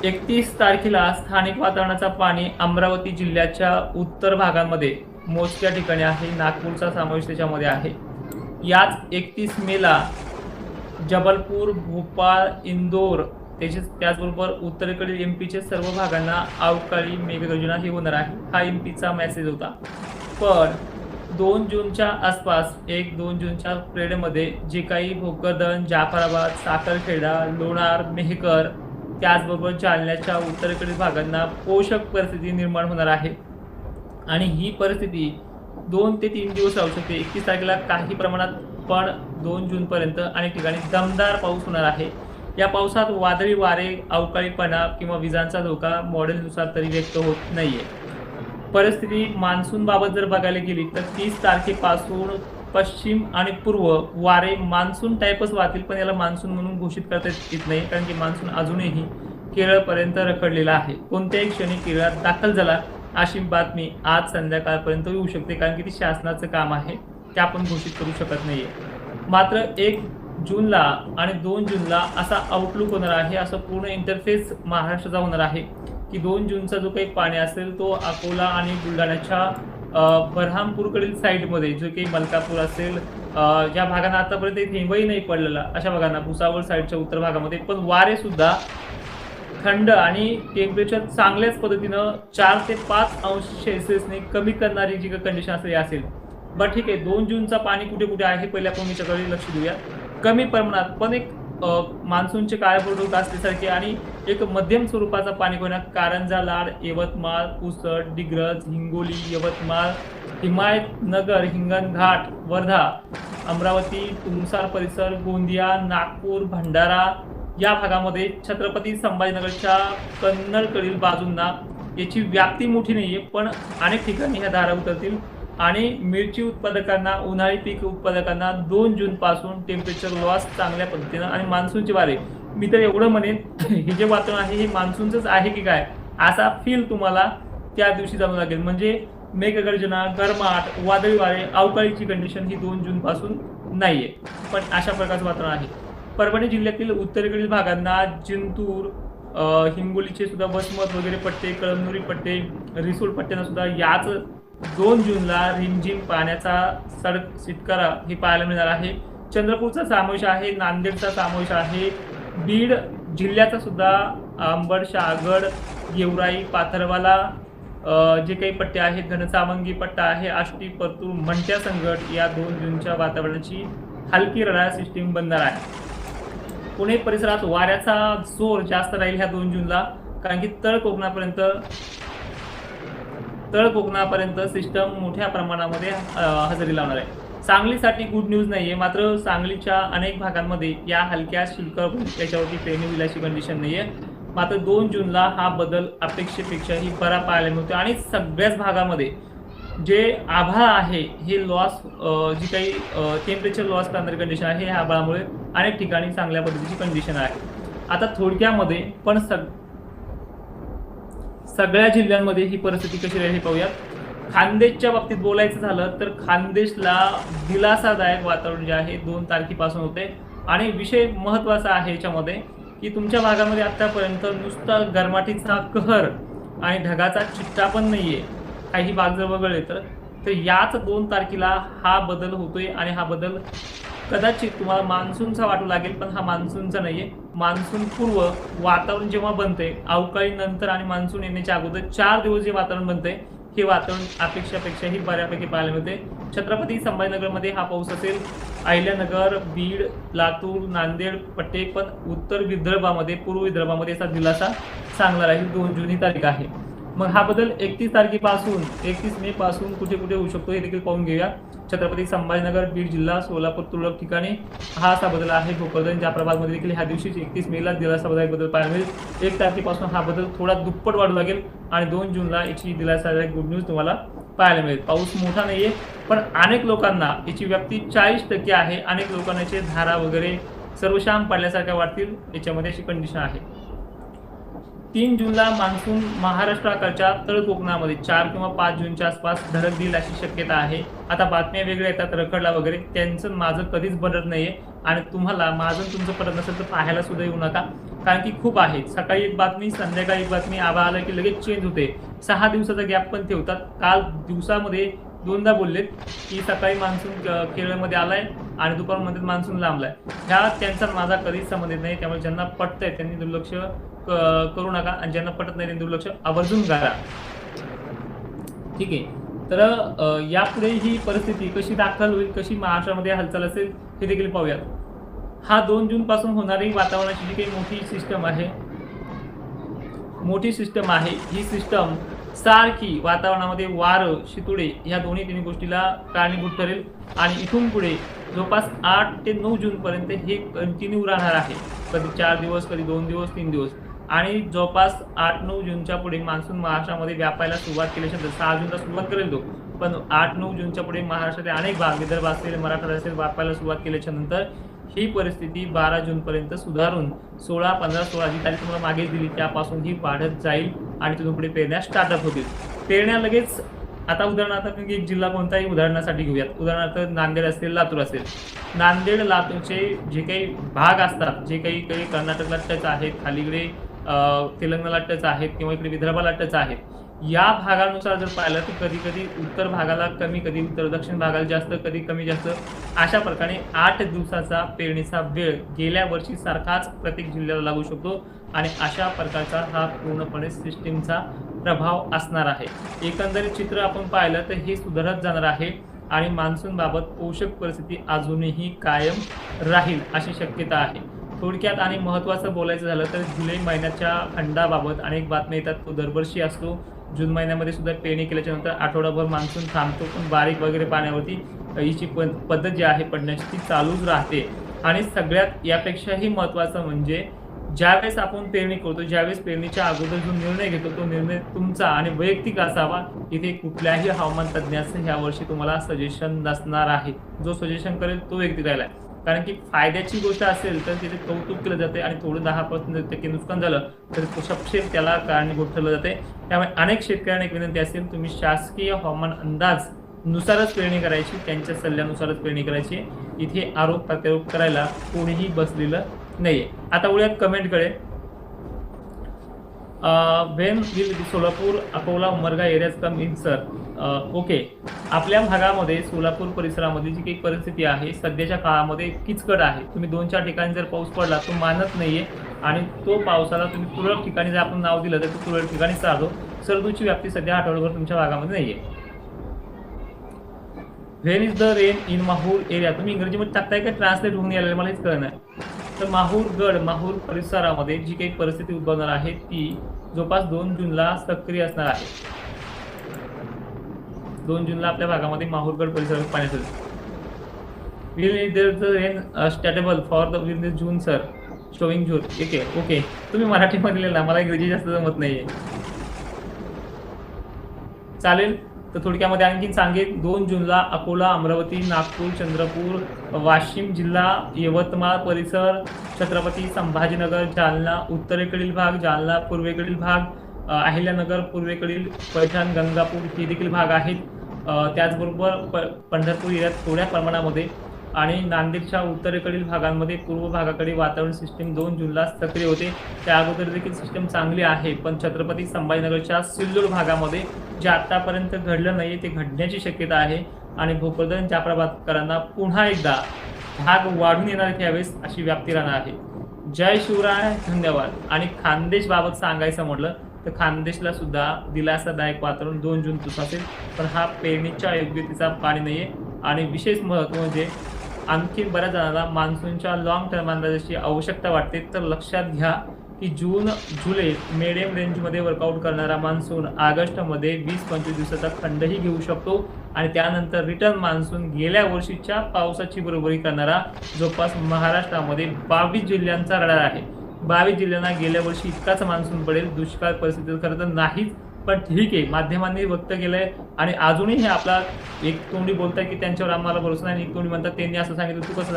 31 तारखेला स्थानिक वातावरणाचा पाणी अमरावती जिल्ह्याच्या उत्तर भागांमध्ये मोजक्या ठिकाणी आहे. नागपूरचा समावेश त्याच्यामध्ये आहे. याच 31 मेला जबलपूर, भोपाळ, इंदोर त्याचबरोबर उत्तरेकडील एमपीचे सर्व भागांना अवकाळी मेघगर्जना ही होणार आहे. हा एमपीचा मेसेज होता. पण 2 जूनच्या आसपास 1-2 जूनच्या पिरियडमध्ये जे काही भोकरदन, जाफराबाद, साखरखेडा, लोणार, मेहकर त्याचबरोबर जालन्याच्या उत्तरेकडील भागांना पोषक परिस्थिती निर्माण होणार आहे. आणि ही परिस्थिती 2 ते 3 दिवस राहू शकते. 31 तारखेला काही प्रमाणात, पण 2 जूनपर्यंत अनेक ठिकाणी दमदार पाऊस होणार आहे. या पावसात वादळी वारे, अवकाळीपणा किंवा विजांचा धोका मॉडेलनुसार तरी व्यक्त होत नाहीये. परिस्थिती मान्सूनबाबत जर बघायला गेली तर 30 तारखेपासून पश्चिम आणि पूर्व वारे मान्सून टाईपच वाहतील, पण याला मान्सून म्हणून घोषित करता येत नाही, कारण की मान्सून अजूनही केरळपर्यंत रखडलेला आहे. कोणत्याही क्षणी केरळात दाखल झाला अशी बातमी आज संध्याकाळपर्यंत येऊ शकते, कारण की ती शासनाचं काम आहे, ते आपण घोषित करू शकत नाहीये. मात्र 1 जूनला आणि 2 जूनला असा आउटलुक होणार आहे, असं पूर्ण इंटरफेस महाराष्ट्राचा होणार आहे की 2 जूनचा जो काही पाणी असेल तो अकोला आणि बुलढाण्याच्या बऱ्हामपूरकडील साईडमध्ये, जो काही मलकापूर असेल, ज्या भागांना आतापर्यंत थेंबही नाही पडलेला अशा भागांना, भुसावळ साईडच्या उत्तर भागामध्ये पण वारे सुद्धा थंड आणि टेम्परेचर चांगल्याच पद्धतीनं 4 ते 5 अंश सेल्सिअसने कमी करणारी जी कंडिशन असेल. बरं ठीक आहे, 2 जूनचा पाणी कुठे कुठे आहे पहिले आपण याच्याकडे लक्ष देऊया. कमी प्रमाणात पण एक मान्सूनचे काळेपडूक असल्यासारखे आणि एक मध्यम स्वरूपाचा पाणी होणार. कारंजा, लाड, यवतमाळ, पुसद, डिग्रज, हिंगोली, यवतमाळ, हिमायतनगर, हिंगणघाट, वर्धा, अमरावती, तुमसार परिसर, गोंदिया, नागपूर, भंडारा या भागामध्ये छत्रपती संभाजीनगरच्या कन्नडकडील बाजूंना याची व्याप्ती मोठी नाहीये, पण अनेक ठिकाणी ह्या धारा उतरतील. आणि मिरची उत्पादकांना, उन्हाळी पीक उत्पादकांना 2 जून पासून टेम्परेचर लॉस चांगल्या पद्धतीनं आणि मान्सूनचे वारे, मी तर एवढं म्हणेन हे जे वातावरण आहे हे मान्सूनचंच आहे की काय असा फील तुम्हाला त्या दिवशी जाणवू लागेल. म्हणजे मेघगर्जना, गरमाट, वादळी वारे, अवकाळीची कंडिशन ही 2 जून पासून नाहीये, पण अशा प्रकारचं वातावरण आहे. परभणी जिल्ह्यातील उत्तरेकडील भागांना जिंतूर, हिंगोलीचे सुद्धा वसमत वगैरे पट्टे, कळमनुरी पट्टे, रिसोड पट्ट्यांना सुद्धा याच 2 जूनला रिमझिम पाण्याचा शितकारा हे पाहायला मिळणार आहे. चंद्रपूरचा समावेश आहे, नांदेडचा समावेश आहे, बीड जिल्ह्याचा सुद्धा अंबड, शहागड, गेवराई, पाथरवाला जे काही पट्टे आहेत, घनसावंगी पट्टा आहे, आष्टी, परतूर, मंट्या संगट या 2 जूनच्या वातावरणाची हलकी रडार सिस्टीम बनणार आहे. पुणे परिसरात वाऱ्याचा जोर जास्त राहील ह्या 2 जूनला, कारण की तळ कोकणापर्यंत सिस्टम मोठ्या प्रमाणामध्ये हजेरी लावणार आहे. सांगलीसाठी गुड न्यूज नाहीये, मात्र सांगलीच्या अनेक भागांमध्ये या हलक्या शुल्कावर त्याच्यावरती पेरणी होईल अशी कंडिशन नाहीये. मात्र 2 जूनला हा बदल अपेक्षेपेक्षाही बरा पाहायला मिळतो आणि सगळ्याच भागामध्ये जे आभाळ आहे हे लॉस, जी काही टेम्परेचर लॉस करणारी कंडिशन आहे ह्या आभाळामुळे अनेक ठिकाणी चांगल्या पद्धतीची कंडिशन आहे. आता थोडक्यामध्ये पण सगळ्या जिल्ह्यांमध्ये ही परिस्थिती कशी राहील हे पाहूयात. खानदेशच्या बाबतीत बोलायचं झालं तर खानदेशला दिलासादायक वातावरण जे आहे 2 तारखेपासून होते. आणि विषय महत्त्वाचा आहे याच्यामध्ये की तुमच्या भागामध्ये आतापर्यंत नुसता गरमाटीचा कहर आणि ढगाचा चिट्टा पण नाहीये. काही भाग जर वगळले तर याच 2 तारखेला हा बदल होतोय. आणि हा बदल कदाचित तुम्हाला मान्सूनचा वाटू लागेल, पण हा मान्सूनचा नाहीये. मान्सून पूर्व वातावरण जेव्हा बनते, अवकाळी नंतर आणि मान्सून येण्याच्या अगोदर 4 दिवस जे वातावरण बनते हे वातावरण अपेक्षापेक्षाही बऱ्यापैकी पाहायला मिळते. छत्रपती संभाजीनगरमध्ये हा पाऊस असेल, अहिल्यानगर, बीड, लातूर, नांदेड पट्टे, पण उत्तर विदर्भामध्ये, पूर्व विदर्भामध्ये याचा दिलासा चांगला राहील. 2 जून ही तारीख आहे. मग हा बदल 31 तारखेपासून 31 मे पासून कुठे कुठे होऊ शकतो हे देखील पाहून घेऊया. छत्रपती संभाजीनगर, बीड जिल्हा, सोलापूर तुरळक ठिकाणी हा असा बदल आहे. भोकरदन, जाफराबादमध्ये देखील ह्या दिवशी 31 मेला दिलासादायक बदल पाहायला मिळेल. 1 तारखेपासून हा बदल थोडा दुप्पट वाढू लागेल आणि 2 जूनला याची दिलासादायक गुड न्यूज तुम्हाला पाहायला मिळेल. पाऊस मोठा नाहीये, पण अनेक लोकांना याची व्याप्ती 40% आहे. अनेक लोकांना याचे धारा वगैरे सर्वशाम पडल्यासारख्या वाटतील, याच्यामध्ये अशी कंडिशन आहे. 3 जूनला मान्सून महाराष्ट्राकडच्या तळ कोकणामध्ये 4 किंवा 5 जूनच्या आसपास धडक देईल अशी शक्यता आहे. आता बातम्या वेगळ्या येतात, रखडला वगैरे, त्यांचं माझं कधीच बनत नाहीये आणि तुम्हाला माझं तुमचं पडत नसेल तर पाहायला सुद्धा येऊ नका, कारण की खूप आहेत. सकाळी एक बातमी, संध्याकाळी एक बातमी, आभाळ आलं की लगेच चेंज होते. 6 दिवसाचा गॅप पण ठेवतात. काल दिवसामध्ये दोनदा बोललेत की सकाळी मान्सून केरळमध्ये आलाय आणि दुपारमध्ये मान्सून लांबलाय. त्यांचा माझा कधीच संबंध येत नाही. त्यामुळे ज्यांना पटतंय त्यांनी दुर्लक्ष करू नका आणि ज्यांना पटत नाही त्यांनी दुर्लक्ष आवर्जून करा. ठीक आहे. तर यापुढे ही परिस्थिती कशी दाखल होईल, कशी महाराष्ट्रामध्ये हालचाल असेल हे देखील पाहूयात. हा 2 जून पासून होणारी वातावरणाची जी काही मोठी सिस्टम आहे, ही सिस्टम सारखी वातावरणामध्ये वारं, शितोडे ह्या दोन्ही गोष्टीला कारणीभूत ठरेल आणि इथून पुढे जवळपास 8 ते 9 जूनपर्यंत हे कंटिन्यू राहणार आहे. कधी 4 दिवस, कधी 2 दिवस, 3 दिवस आणि जवळपास 8-9 जूनच्या पुढे मान्सून महाराष्ट्रामध्ये व्यापायला सुरुवात केल्यानंतर 6 जूनला सुरुवात करेल तो, पण 8-9 जूनच्या पुढे महाराष्ट्रातील अनेक भाग, विदर्भ असेल, मराठवाडा असेल, व्यापायला सुरुवात केल्याच्या नंतर ही परिस्थिती 12 जूनपर्यंत सुधारून 16, 15, 16 जी तारीख तुम्हाला मागे दिली त्यापासून ही वाढत जाईल आणि तिथून पुढे पेरण्या स्टार्टअप होतील. पेरण्या लगेच आता उदाहरणार्थ एक जिल्हा कोणताही उदाहरणासाठी घेऊयात. उदाहरणार्थ नांदेड असेल, लातूर असेल. नांदेड, लातूरचे जे काही भाग असतात, जे काही कर्नाटकला टच आहेत, खालीकडे तेलंगणाला टच आहेत किंवा इकडे विदर्भाला टच आहेत, या भागानुसार जर पाहिलं तर कधी कधी उत्तर भागाला कमी, कधी उत्तर दक्षिण भागाला जास्त, कधी कमी जास्त, अशा प्रकारे 8 दिवसाचा पेरणीचा वेळ गेल्या वर्षी सारखाच प्रत्येक जिल्ह्याला लागू शकतो आणि अशा प्रकारचा हा पूर्णपणे सिस्टीमचा प्रभाव असणार आहे. एकंदरीत चित्र आपण पाहिलं तर हे सुधारत जाणार आहे आणि मान्सून बाबत पोषक परिस्थिती अजूनही कायम राहील अशी शक्यता आहे. थोडक्यात आणि महत्त्वाचं बोलायचं झालं तर जुलै महिन्याच्या खंडाबाबत अनेक बातम्या येतात. तो दरवर्षी असतो. जून महिन्यामध्ये सुद्धा पेरणी केल्याच्या नंतर आठवडाभर मान्सून थांबतो, पण बारीक वगैरे पाण्यावरती हिची पद्धत जी आहे पडण्याची ती चालूच राहते. आणि सगळ्यात यापेक्षाही महत्त्वाचं म्हणजे ज्यावेळेस आपण पेरणी करतो, ज्यावेळेस पेरणीच्या अगोदर जो निर्णय घेतो तो निर्णय तुमचा आणि वैयक्तिक असावा. इथे कुठल्याही हवामान तज्ज्ञाचं यावर्षी तुम्हाला सजेशन नसणार आहे. जो सजेशन करेल तो व्यक्ती राहिला. कारण की फायद्याची गोष्ट असेल तर तिथे कौतुक केलं जाते आणि थोडं 10% नुकसान झालं तर सपशेल त्याला कारणीभूत ठरलं जाते. त्यामुळे अनेक शेतकऱ्यांना एक विनंती असेल, तुम्ही शासकीय हवामान अंदाज नुसारच पेरणी करायची, त्यांच्या सल्ल्यानुसारच पेरणी करायची. इथे आरोप प्रत्यारोप करायला कोणीही बसलेलं नाहीये. आता वळूयात कमेंटकडे. When will Solapur, Akola, Umarga areas come in sir. Okay, आपल्या भागामध्ये सोलापूर परिसरामध्ये जी काही परिस्थिती आहे सध्याच्या काळामध्ये किचकट आहे. तुम्ही 2-4 ठिकाणी जर पाऊस पडला तो मानत नाहीये आणि तो पावसाला तुम्ही तुरळक ठिकाणी जर आपण नाव दिलं तर तो तुरळक ठिकाणी चालतो. सरदूची व्याप्ती सध्या आठवड्याभर तुमच्या भागामध्ये नाहीये. When is the rain in Mahur area. तुम्ही इंग्रजीमध्ये टाकताय का ट्रान्सलेट होऊन यायला मला हेच कळणार. तर माहूर परिसरामध्ये जी काही परिस्थिती उद्भवणार आहे ती जवळपास 2 जूनला सक्रिय असणार आहे. 2 जूनला आपल्या भागामध्ये माहूरगड परिसरात पाणी असेल. Will there the rain stable for the will June sir showing June. Okay, तुम्ही मराठीमध्ये लिहिला, मला इंग्रजी जास्त जमत नाहीये. चालेल. तर थोडक्यामध्ये आणखीन सांगेन, 2 जूनला अकोला, अमरावती, नागपूर, चंद्रपूर, वाशिम जिल्हा, यवतमाळ परिसर, छत्रपती संभाजीनगर, जालना उत्तरेकडील भाग, जालना पूर्वेकडील भाग, अहिल्यानगर पूर्वेकडील, पैठण, गंगापूर हे देखील भाग आहेत. त्याचबरोबर पंढरपूर एरियात थोड्या प्रमाणामध्ये आणि नांदेडच्या उत्तरेकडील भागांमध्ये पूर्व भागाकडे वातावरण सिस्टीम 2 जूनला सक्रिय होते. त्या अगोदर देखील सिस्टीम चांगली आहे, पण छत्रपती संभाजीनगरच्या सिल्लोड भागामध्ये जे आतापर्यंत घडलं नाही ते घडण्याची शक्यता आहे आणि भोकरदन जाफराबादकरांना पुन्हा एकदा भाग वाढून येणार त्यावेळेस अशी व्याप्ती राहणार आहे. जय शिवराय, धन्यवाद. आणि खानदेश बाबत सांगायचं म्हटलं तर खानदेशला सुद्धा दिलासादायक वातावरण 2 जून पासून असेल, पण हा पेरणीच्या योग्यतेचा पाणी नाहीये. आणि विशेष महत्त्व म्हणजे आणखी बऱ्याच जणांना मान्सूनच्या लॉंग टर्म अंदाजाची आवश्यकता वाटते. तर लक्षात घ्या की जून जुलै मिडियम रेंजमध्ये वर्कआउट करणारा मान्सून ऑगस्टमध्ये 20-25 दिवसाचा खंडही घेऊ शकतो आणि त्यानंतर रिटर्न मान्सून गेल्या वर्षीच्या पावसाची बरोबरी करणारा जवळपास महाराष्ट्रामध्ये 22 जिल्ह्यांचा रडार आहे. 22 जिल्ह्यांना गेल्या वर्षी इतकाच मान्सून पडेल. दुष्काळ परिस्थिती खरं तर नाहीच, पण ठीक आहे, माध्यमांनी व्यक्त केलंय आणि अजूनही हे आपला एक तोंडी बोलताय की त्यांच्यावर आम्हाला भरोसा नाही, एक तोंडी म्हणतात त्यांनी असं सांगितलं, तू कसं